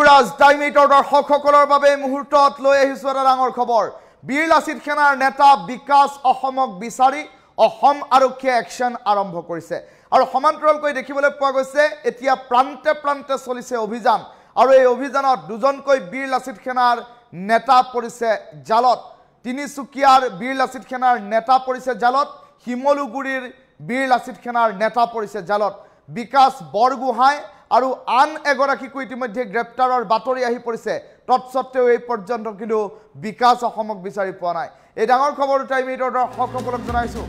টাইমিটৰ দৰ্শকসকলৰ বাবে মুহূৰ্তত লৈ আহিছো এটা ডাঙৰ খবৰ বীৰ লাচিত সেনাৰ নেতা বিকাশ অসমক বিচাৰি অসম আৰক্ষীয়ে একশন আৰম্ভ কৰিছে আৰু সমান্তৰালকৈ দেখিবলৈ পোৱা গৈছে এতিয়া প্ৰান্তে প্ৰান্তে চলিছে অভিযান আৰু এই অভিযানত দুজনকৈ বীৰ লাচিত সেনাৰ নেতা পৰিছে জালত তিনিচুকীয়াৰ বীৰ লাচিত সেনাৰ নেতা পৰিছে জালত হিমলুগুৰিৰ বীৰ লাচিত সেনাৰ নেতা পৰিছে জালত বিকাশ বৰগোহাঁই আৰু আন এগৰাকীকো ইতিমধ্যে গ্ৰেপ্তাৰৰ বাতৰি আহি পৰিছে তৎসত্ত্বেও এই পৰ্যন্ত কিন্তু বিকাশ অসমক বিচাৰি পোৱা নাই এই ডাঙৰ খবৰটো টাইমিটৰ দৰ্শকসকলক জনাইছো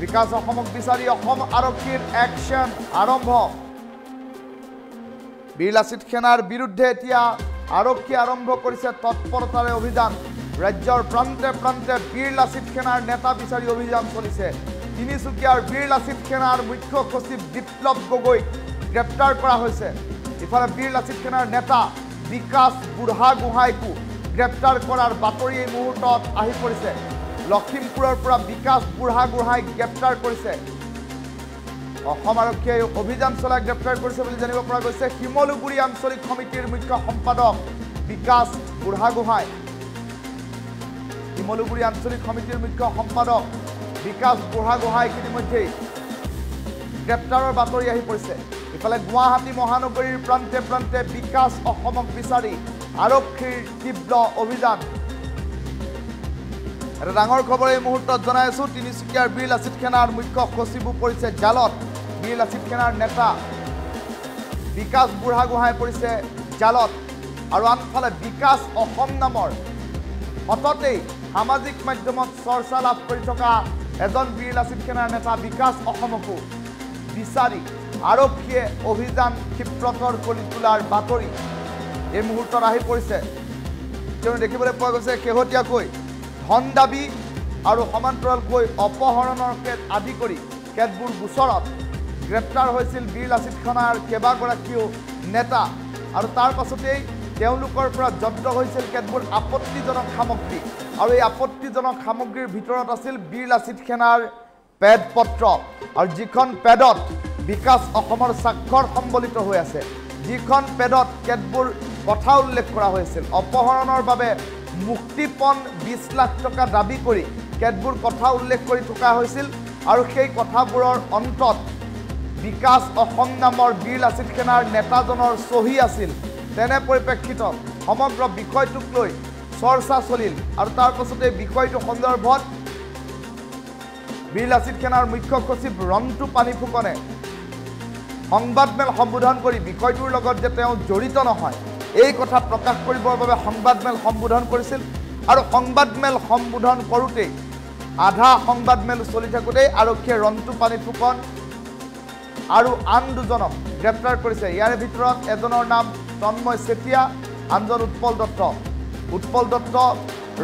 বিকাশ অসমক বিচাৰি অসম আৰক্ষীৰ একশন আৰম্ভ বীৰ লাচিত সেনাৰ বিৰুদ্ধে এতিয়া আৰক্ষী আৰম্ভ কৰিছে তৎপৰতাৰে অভিযান ৰাজ্যৰ প্ৰান্তে প্ৰান্তে বীৰ লাচিত সেনাৰ নেতা বিচাৰি অভিযান চলিছে তিনিচুকীয়াৰ বীৰ লাচিত সেনাৰ মুখ্য সচিব বিপ্লৱ গগৈ গ্ৰেপ্তাৰ কৰা হৈছে ইফালে বীৰ লাচিত সেনাৰ নেতা বিকাশ বুঢ়াগোহাঁইকো গ্ৰেপ্তাৰ কৰাৰ বাতৰি এই মুহূৰ্তত আহি পৰিছে লখিমপুৰৰ পৰা বিকাশ বুঢ়াগোহাঁইক গ্ৰেপ্তাৰ কৰিছে অসম আৰক্ষীয়ে অভিযান চলাই গ্ৰেপ্তাৰ কৰিছে বুলি জানিব পৰা গৈছে হিমলুগুৰি আঞ্চলিক সমিতিৰ মুখ্য সম্পাদক বিকাশ বুঢ়াগোহাঁই হিমলুগুৰি আঞ্চলিক সমিতিৰ মুখ্য সম্পাদক বিকাশ বুঢ়াগোহাঁইক ইতিমধ্যে গ্ৰেপ্তাৰৰ বাতৰি আহি পৰিছে ইফালে গুৱাহাটী মহানগৰীৰ প্ৰান্তে প্ৰান্তে বিকাশ অসমক বিচাৰি আৰক্ষীৰ তীব্ৰ অভিযান এটা ডাঙৰ খবৰ এই মুহূৰ্তত জনাই আছো তিনিচুকীয়াৰ বীৰ লাচিত সেনাৰ মুখ্য সচিবো পৰিছে জালত বীৰ লাচিত সেনাৰ নেতা বিকাশ বুঢ়াগোহাঁই পৰিছে জালত আৰু আনফালে বিকাশ অসম নামৰ হততেই সামাজিক মাধ্যমত চৰ্চা লাভ কৰি থকা এজন বীৰ লাচিত সেনাৰ নেতা বিকাশ অসমকো বিচাৰি আৰক্ষীয়ে অভিযান ক্ষিপ্ৰতৰ কৰি তোলাৰ বাতৰি এই মুহূৰ্তত আহি পৰিছে কিয়নো দেখিবলৈ পোৱা গৈছে শেহতীয়াকৈ ধন দাবী আৰু সমান্তৰালকৈ অপহৰণকে আদি কৰি কেতবোৰ গোচৰত গ্ৰেপ্তাৰ হৈছিল বীৰ লাচিত সেনাৰ কেইবাগৰাকীও নেতা আৰু তাৰ পাছতেই তেওঁলোকৰ পৰা জব্দ হৈছিল কেতবোৰ আপত্তিজনক সামগ্ৰী আৰু এই আপত্তিজনক সামগ্ৰীৰ ভিতৰত আছিল বীৰ লাচিত সেনাৰ পেড পত্ৰ আৰু যিখন পেডত বিকাশ অসমৰ স্বাক্ষৰ সম্বলিত হৈ আছে যিখন পেডত কেতবোৰ কথা উল্লেখ কৰা হৈছিল অপহৰণৰ বাবে মুক্তিপণ 20 লাখ টকা দাবী কৰি কেতবোৰ কথা উল্লেখ কৰি থকা হৈছিল আৰু সেই কথাবোৰৰ অন্তত বিকাশ অসম নামৰ বীৰ লাচিত সেনাৰ নেতাজনৰ চহী আছিল তেনে পৰিপ্ৰেক্ষিতত সমগ্ৰ বিষয়টোক লৈ চৰ্চা চলিল আৰু তাৰ পাছতে বিষয়টো সন্দৰ্ভত বীৰ লাচিত সেনাৰ মুখ্য সচিব ৰন্তু পানীফুকনে সংবাদমেল সম্বোধন কৰি বিষয়টোৰ লগত যে তেওঁ জড়িত নহয় এই কথা প্ৰকাশ কৰিবৰ বাবে সংবাদমেল সম্বোধন কৰিছিল আৰু সংবাদমেল সম্বোধন কৰোঁতে আধা সংবাদমেল চলি থাকোঁতে আৰক্ষীয়ে ৰন্তু পানীফুকন আৰু আন দুজনক গ্ৰেপ্তাৰ কৰিছে ইয়াৰ ভিতৰত এজনৰ নাম তন্ময় চেতিয়া আনজন উৎপল দত্ত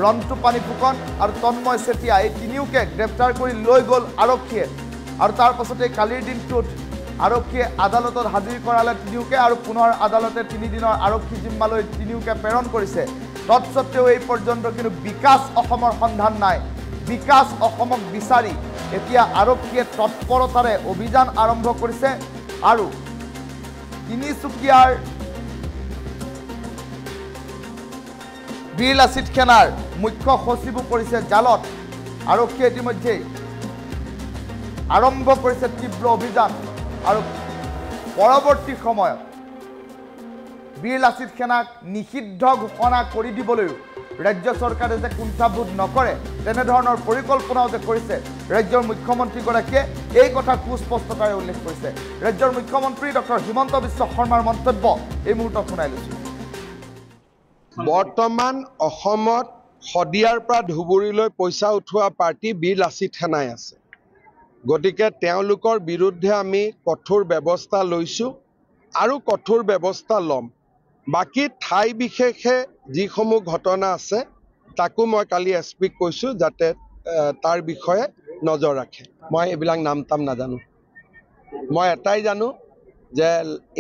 ৰন্তু পানীফুকন আৰু তন্ময় চেতিয়া এই তিনিওকে গ্ৰেপ্তাৰ কৰি লৈ গ'ল আৰক্ষীয়ে আৰু তাৰ পাছতে কালিৰ দিনটোত আৰক্ষীয়ে আদালতত হাজিৰ কৰালে তিনিওকে আৰু পুনৰ আদালতে 3 দিনৰ আৰক্ষী জিম্মালৈ তিনিওকে প্ৰেৰণ কৰিছে তৎসত্ত্বেও এই পৰ্যন্ত কিন্তু বিকাশ অসমৰ সন্ধান নাই বিকাশ অসমক বিচাৰি এতিয়া আৰক্ষীয়ে তৎপৰতাৰে অভিযান আৰম্ভ কৰিছে আৰু তিনিচুকীয়াৰ বীৰ লাচিত সেনাৰ মুখ্য সচিবো পৰিছে জালত আৰক্ষীয়ে ইতিমধ্যে আৰম্ভ কৰিছে তীব্ৰ অভিযান আৰু পৰৱৰ্তী সময়ত বীৰ লাচিত সেনাক নিষিদ্ধ ঘোষণা কৰি দিবলৈও ৰাজ্য চৰকাৰে যে কুণ্ঠাবোধ নকৰে তেনেধৰণৰ পৰিকল্পনাও যে কৰিছে ৰাজ্যৰ মুখ্যমন্ত্ৰীগৰাকীয়ে এই কথা সুস্পষ্টতাৰে উল্লেখ কৰিছে ৰাজ্যৰ মুখ্যমন্ত্ৰী ডক্টৰ হিমন্ত বিশ্ব শৰ্মাৰ মন্তব্য এই মুহূৰ্তত শুনাই লৈছোঁ বৰ্তমান অসমত শদিয়াৰ পৰা ধুবুৰীলৈ পইচা উঠোৱা পাৰ্টি বীৰ লাচিত সেনাই আছে গতিকে তেওঁলোকৰ বিৰুদ্ধে আমি কঠোৰ ব্যৱস্থা লৈছোঁ আৰু কঠোৰ ব্যৱস্থা ল'ম বাকী ঠাই বিশেষে যিসমূহ ঘটনা আছে তাকো মই কালি এছপিক কৈছোঁ যাতে তাৰ বিষয়ে নজৰ ৰাখে মই এইবিলাক নাম নাজানো মই এটাই জানো যে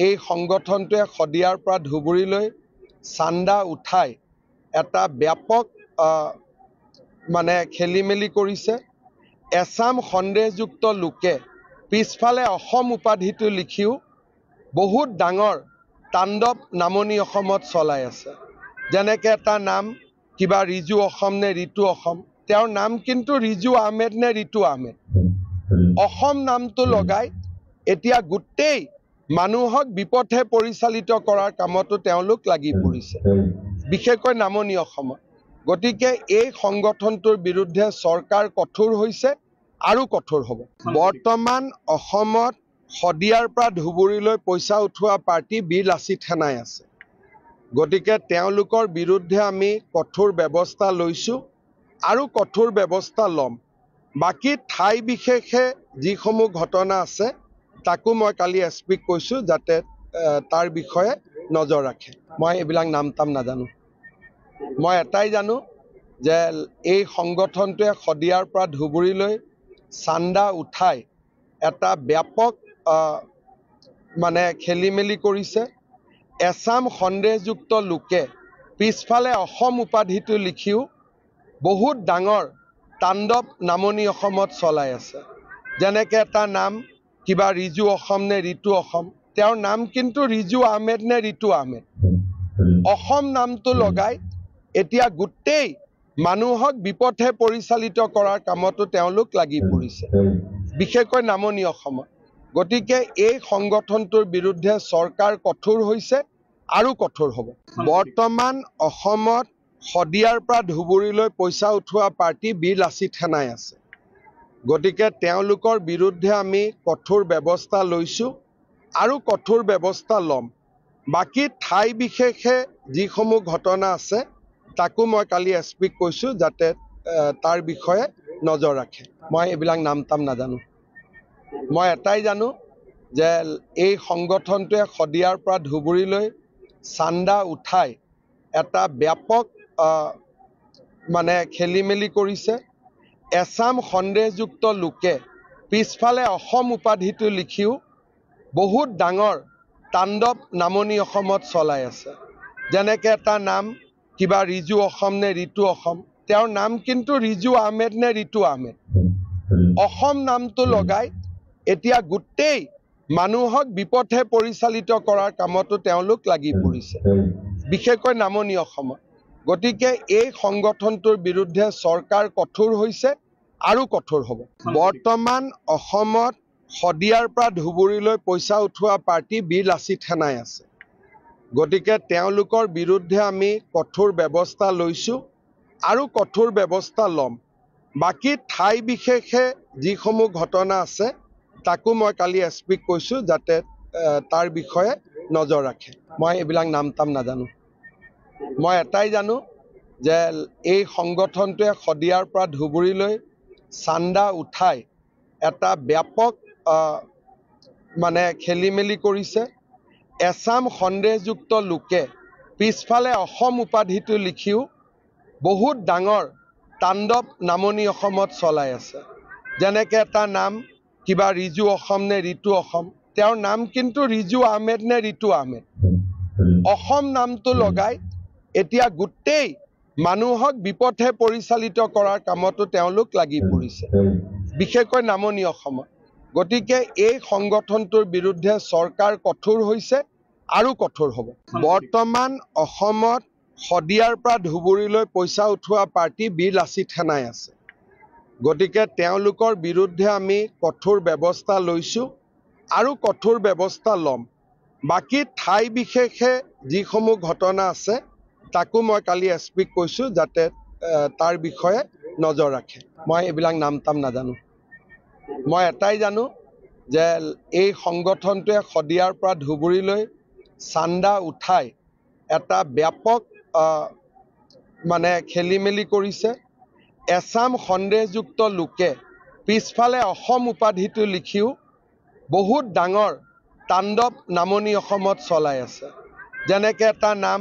এই সংগঠনটোৱে শদিয়াৰ পৰা ধুবুৰীলৈ চান্দা উঠাই এটা ব্যাপক মানে খেলিমেলি কৰিছে এছাম সন্দেহযুক্ত লোকে পিছফালে অসম উপাধিটো লিখিও বহুত ডাঙৰ তাণ্ডৱ নামনি অসমত চলাই আছে। যেনেকৈ এটা নাম কিবা ৰিজু অসম নে ৰিতু অসম, তেওঁৰ নাম কিন্তু ৰিজু আহমেদ নে ৰিতু আহমেদ। অসম নামটো লগাই এতিয়া গোটেই মানুহক বিপথে পৰিচালিত কৰাৰ কামতো তেওঁলোক লাগি পৰিছে, বিশেষকৈ নামনি অসমত। গতিকে এই সংগঠনটোৰ বিৰুদ্ধে চৰকাৰ কঠোৰ হৈছে আৰু কঠোৰ হ'ব। বৰ্তমান অসমত শদিয়াৰ পৰা ধুবুৰীলৈ পইচা উঠোৱা পাৰ্টি বীৰ লাচিত সেনাই আছে। গতিকে তেওঁলোকৰ বিৰুদ্ধে আমি কঠোৰ ব্যৱস্থা লৈছোঁ আৰু কঠোৰ ব্যৱস্থা ল'ম। বাকী ঠাই বিশেষে যিসমূহ ঘটনা আছে তাকো মই কালি এছপিক কৈছোঁ যাতে তাৰ বিষয়ে নজৰ ৰাখে। মই এইবিলাক নাম টাম নাজানো। মই এটাই জানো যে এই সংগঠনটোৱে শদিয়াৰ পৰা ধুবুৰীলৈ চান্দা উঠাই এটা ব্যাপক খেলি মেলি কৰিছে। এছাম সন্দেহযুক্ত লোকে পিছফালে অসম উপাধিটো লিখিও বহুত ডাঙৰ তাণ্ডৱ নামনি অসমত চলাই আছে। যেনেকৈ এটা নাম কিবা ৰিজু অসম নে ৰিতু অসম, তেওঁৰ নাম কিন্তু ৰিজু আহমেদ নে ৰিতু আহমেদ। অসম নামটো লগাই এতিয়া গোটেই মানুহক বিপথে পৰিচালিত কৰাৰ কামতো তেওঁলোক লাগি পৰিছে, বিশেষকৈ নামনি অসমত। গতিকে এই সংগঠনটোৰ বিৰুদ্ধে চৰকাৰ কঠোৰ হৈছে আৰু কঠোৰ হ'ব। বৰ্তমান অসমত শদিয়াৰ পৰা ধুবুৰীলৈ পইচা উঠোৱা পাৰ্টি বীৰ লাচিত সেনাই আছে। গতিকে তেওঁলোকৰ বিৰুদ্ধে আমি কঠোৰ ব্যৱস্থা লৈছোঁ আৰু কঠোৰ ব্যৱস্থা ল'ম। বাকী ঠাই বিশেষে যিসমূহ ঘটনা আছে তাকো মই কালি এছপিক কৈছোঁ যাতে তাৰ বিষয়ে নজৰ ৰাখে। মই এইবিলাক নাম টাম নাজানো। মই এটাই জানো যে এই সংগঠনটোৱে শদিয়াৰ পৰা ধুবুৰীলৈ চান্দা উঠাই এটা ব্যাপক খেলি মেলি কৰিছে। এছাম সন্দেহযুক্ত লোকে পিছফালে অসম উপাধিটো লিখিও বহুত ডাঙৰ তাণ্ডৱ নামনি অসমত চলাই আছে। যেনেকৈ এটা নাম কিবা ৰিজু অসম নে ৰিতু অসম, তেওঁৰ নাম কিন্তু ৰিজু আহমেদ নে ৰিতু আহমেদ। অসম নামটো লগাই এতিয়া গোটেই মানুহক বিপথে পৰিচালিত কৰাৰ কামতো তেওঁলোক লাগি পৰিছে, বিশেষকৈ নামনি অসমত। গতিকে এই সংগঠনটোৰ বিৰুদ্ধে চৰকাৰ কঠোৰ হৈছে আৰু কঠোৰ হ'ব। বৰ্তমান অসমত শদিয়াৰ পৰা ধুবুৰীলৈ পইচা উঠোৱা পাৰ্টি বীৰ লাচিত সেনাই আছে। গতিকে তেওঁলোকৰ বিৰুদ্ধে আমি কঠোৰ ব্যৱস্থা লৈছোঁ আৰু কঠোৰ ব্যৱস্থা ল'ম। বাকী ঠাই বিশেষে যিসমূহ ঘটনা আছে তাকো মই কালি এছপিক কৈছোঁ যাতে তাৰ বিষয়ে নজৰ ৰাখে। মই এইবিলাক নাম টাম নাজানো। মই এটাই জানো যে এই সংগঠনটোৱে শদিয়াৰ পৰা ধুবুৰীলৈ চান্দা উঠাই এটা ব্যাপক খেলি মেলি কৰিছে। এছাম সন্দেহযুক্ত লোকে পিছফালে অসম উপাধিটো লিখিও বহুত ডাঙৰ তাণ্ডৱ নামনি অসমত চলাই আছে। যেনেকৈ এটা নাম কিবা ৰিজু অসম নে ৰিতু অসম, তেওঁৰ নাম কিন্তু ৰিজু আহমেদ নে ৰিতু আহমেদ। অসম নামটো লগাই এতিয়া গোটেই মানুহক বিপথে পৰিচালিত কৰাৰ কামতো তেওঁলোক লাগি পৰিছে, বিশেষকৈ নামনি অসমত। গতিকে এই সংগঠনটোৰ বিৰুদ্ধে চৰকাৰ কঠোৰ হৈছে আৰু কঠোৰ হ'ব। বৰ্তমান অসমত শদিয়াৰ পৰা ধুবুৰীলৈ পইচা উঠোৱা পাৰ্টি বীৰ লাচিত সেনাই আছে। গতিকে তেওঁলোকৰ বিৰুদ্ধে আমি কঠোৰ ব্যৱস্থা লৈছোঁ আৰু কঠোৰ ব্যৱস্থা ল'ম। বাকী ঠাই বিশেষে যিসমূহ ঘটনা আছে তাকো মই কালি এছপিক কৈছোঁ যাতে তাৰ বিষয়ে নজৰ ৰাখে। মই এইবিলাক নাম টাম নাজানো। মই এটাই জানো যে এই সংগঠনটোৱে শদিয়াৰ পৰা ধুবুৰীলৈ চান্দা উঠাই এটা ব্যাপক খেলি মেলি কৰিছে। এছাম সন্দেহযুক্ত লোকে পিছফালে অসম উপাধিটো লিখিও বহুত ডাঙৰ তাণ্ডৱ নামনি অসমত চলাই আছে। যেনেকৈ এটা নাম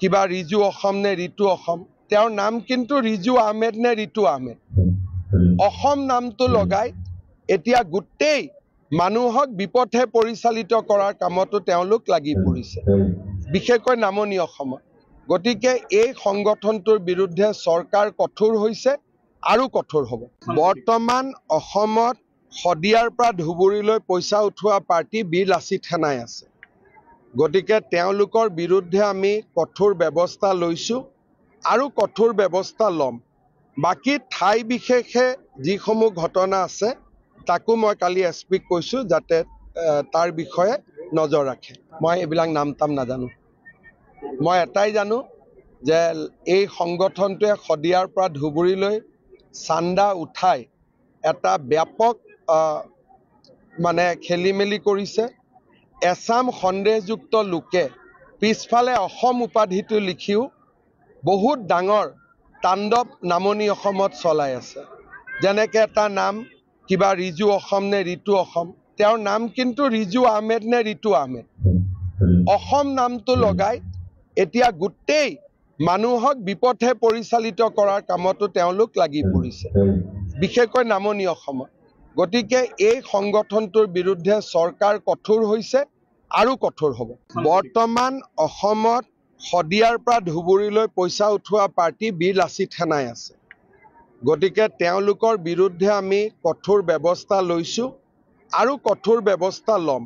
কিবা ৰিজু অসম নে ৰিতু অসম, তেওঁৰ নাম কিন্তু ৰিজু আহমেদ নে ৰিতু আহমেদ। অসম নামটো লগাই এতিয়া গোটেই মানুহক বিপথে পৰিচালিত কৰাৰ কামতো তেওঁলোক লাগি পৰিছে, বিশেষকৈ নামনি অসমত। গতিকে এই সংগঠনটোৰ বিৰুদ্ধে চৰকাৰ কঠোৰ হৈছে আৰু কঠোৰ হ'ব। বৰ্তমান অসমত শদিয়াৰ পৰা ধুবুৰীলৈ পইচা উঠোৱা পাৰ্টি বীৰ লাচিত সেনাই আছে। গতিকে তেওঁলোকৰ বিৰুদ্ধে আমি কঠোৰ ব্যৱস্থা লৈছোঁ আৰু কঠোৰ ব্যৱস্থা ল'ম। বাকী ঠাই বিশেষে যিসমূহ ঘটনা আছে তাকো মই কালি এছপিক কৈছোঁ যাতে তাৰ বিষয়ে নজৰ ৰাখে। মই এইবিলাক নাম তাম নাজানো। মই এটাই জানো যে এই সংগঠনটোৱে শদিয়াৰ পৰা ধুবুৰীলৈ চান্দা উঠাই এটা ব্যাপক খেলি মেলি কৰিছে। এছাম সন্দেহযুক্ত লোকে পিছফালে অসম উপাধিটো লিখিও বহুত ডাঙৰ তাণ্ডৱ নামনি অসমত চলাই আছে। যেনেকৈ এটা নাম কিবা ৰিজু অসম নে ৰিতু অসম, তেওঁৰ নাম কিন্তু ৰিজু আহমেদ নে ৰিতু আহমেদ। অসম নামটো লগাই এতিয়া গোটেই মানুহক বিপথে পৰিচালিত কৰাৰ কামতো তেওঁলোক লাগি পৰিছে, বিশেষকৈ নামনি অসমত। গতিকে এই সংগঠনটোৰ বিৰুদ্ধে চৰকাৰ কঠোৰ হৈছে আৰু কঠোৰ হ'ব। বৰ্তমান অসমত শদিয়াৰ পৰা ধুবুৰীলৈ পইচা উঠোৱা পাৰ্টি বীৰ লাচিত সেনাই আছে। গতিকে তেওঁলোকৰ বিৰুদ্ধে আমি কঠোৰ ব্যৱস্থা লৈছোঁ আৰু কঠোৰ ব্যৱস্থা ল'ম।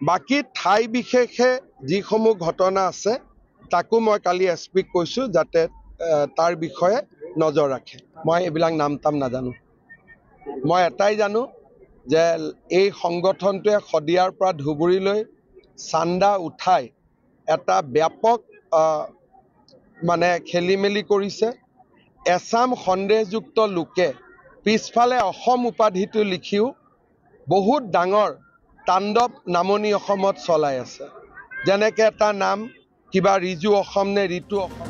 বাকী ঠাই বিশেষে যিসমূহ ঘটনা আছে তাকো মই কালি এছপিক কৈছোঁ যাতে তাৰ বিষয়ে নজৰ ৰাখে। মই এইবিলাক নাম তাম নাজানো। মই এটাই জানো যে এই সংগঠনটোৱে শদিয়াৰ পৰা ধুবুৰীলৈ চান্দা উঠাই এটা ব্যাপক খেলি মেলি কৰিছে। এছাম সন্দেহযুক্ত লোকে পিছফালে অসম উপাধিটো লিখিও বহুত ডাঙৰ তাণ্ডৱ নামনি অসমত চলাই আছে। যেনেকৈ এটা নাম কিবা ৰিজু অসম নে ৰিতু অসম।